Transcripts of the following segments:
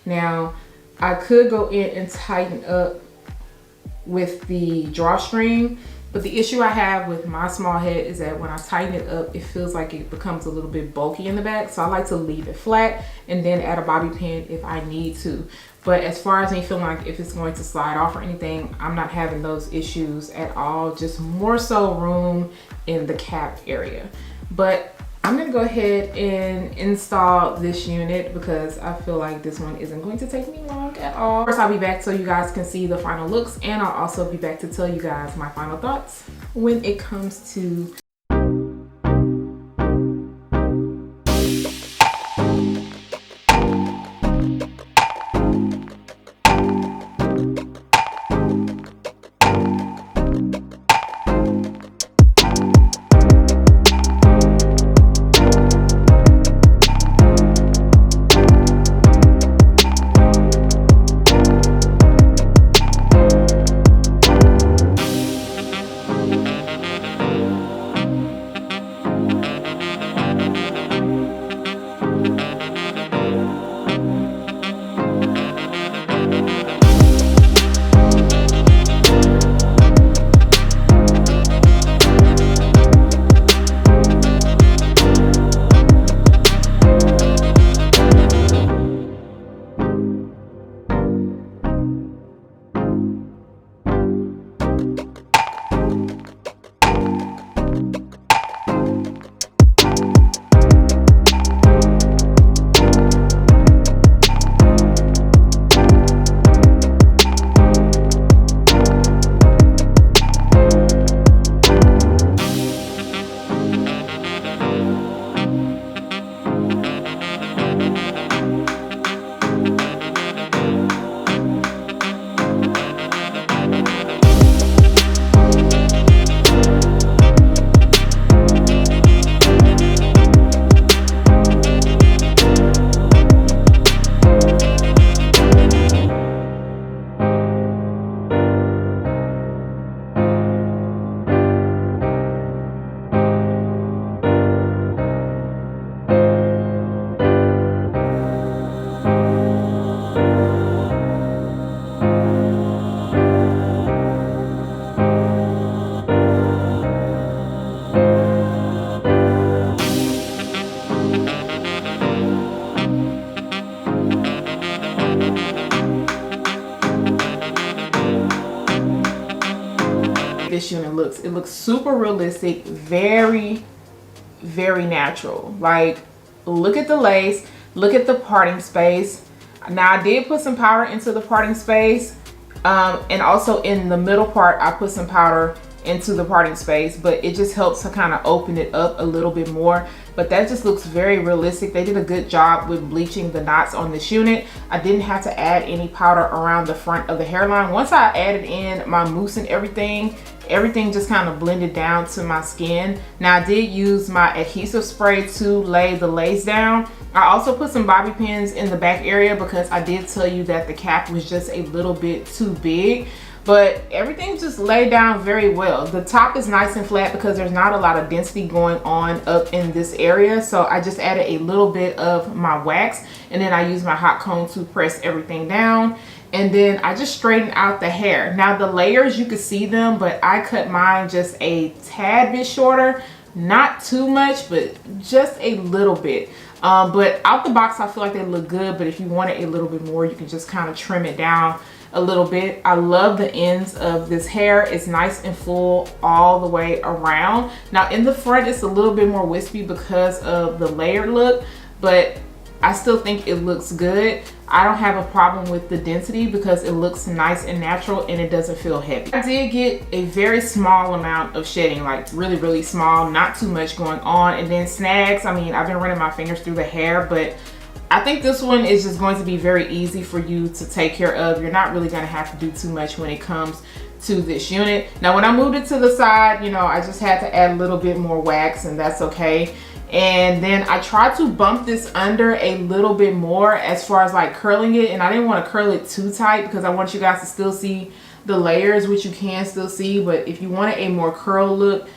Now, I could go in and tighten up with the drawstring, but the issue I have with my small head is that when I tighten it up, it feels like it becomes a little bit bulky in the back. So I like to leave it flat and then add a bobby pin if I need to. But as far as me feeling like if it's going to slide off or anything, I'm not having those issues at all. Just more so room in the cap area. But I'm gonna go ahead and install this unit because I feel like this one isn't going to take me long at all. First, I'll be back so you guys can see the final looks, and I'll also be back to tell you guys my final thoughts when it comes to this unit looks. It looks super realistic, very natural. Like, look at the lace, look at the parting space. Now I did put some powder into the parting space, and also in the middle part I put some powder into the parting space, but it just helps to kind of open it up a little bit more. But that just looks very realistic. They did a good job with bleaching the knots on this unit. I didn't have to add any powder around the front of the hairline. Once I added in my mousse and everything just kind of blended down to my skin. Now I did use my adhesive spray to lay the lace down. I also put some bobby pins in the back area because I did tell you that the cap was just a little bit too big. But everything just laid down very well. The top is nice and flat because there's not a lot of density going on up in this area. So I just added a little bit of my wax, and then I used my hot comb to press everything down. And then I just straightened out the hair. Now the layers, you could see them, but I cut mine just a tad bit shorter. Not too much, but just a little bit. But out the box, I feel like they look good. But if you want it a little bit more, you can just kind of trim it down a little bit. I love the ends of this hair. It's nice and full all the way around. Now in the front, it's a little bit more wispy because of the layered look, but I still think it looks good. I don't have a problem with the density because it looks nice and natural and it doesn't feel heavy. I did get a very small amount of shedding, like really small, not too much going on. And then snags, I mean, I've been running my fingers through the hair, but I think this one is just going to be very easy for you to take care of. You're not really going to have to do too much when it comes to this unit. Now when I moved it to the side, you know, I just had to add a little bit more wax, and that's okay. And then I tried to bump this under a little bit more as far as like curling it, and I didn't want to curl it too tight because I want you guys to still see the layers, which you can still see. But if you wanted a more curl look,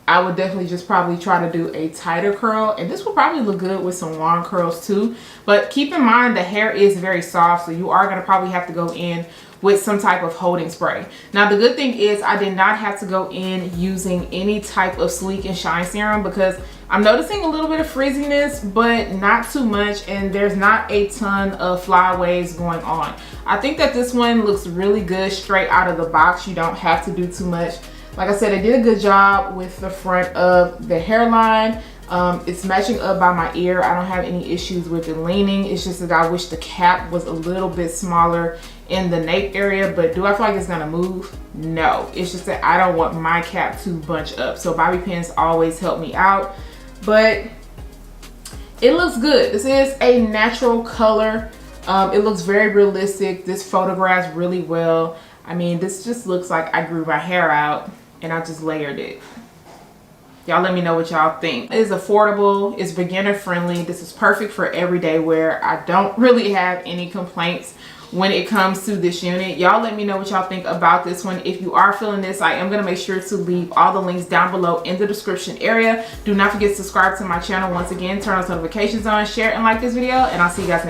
I would definitely just probably try to do a tighter curl, and this will probably look good with some long curls too. But keep in mind the hair is very soft, so you are going to probably have to go in with some type of holding spray. Now the good thing is I did not have to go in using any type of sleek and shine serum, because I'm noticing a little bit of frizziness, but not too much, and there's not a ton of flyaways going on. I think that this one looks really good straight out of the box. You don't have to do too much. Like I said, I did a good job with the front of the hairline. It's matching up by my ear. I don't have any issues with it leaning. It's just that I wish the cap was a little bit smaller in the nape area. But do I feel like it's gonna move? No. It's just that I don't want my cap to bunch up. So bobby pins always help me out. But it looks good. This is a natural color. It looks very realistic. This photographs really well. I mean, this just looks like I grew my hair out and I just layered it. Y'all let me know what y'all think. It is affordable, it's beginner friendly. This is perfect for everyday wear. I don't really have any complaints when it comes to this unit. Y'all let me know what y'all think about this one. If you are feeling this, I am going to make sure to leave all the links down below in the description area. Do not forget to subscribe to my channel. Once again, turn those notifications on, share and like this video, and I'll see you guys next time.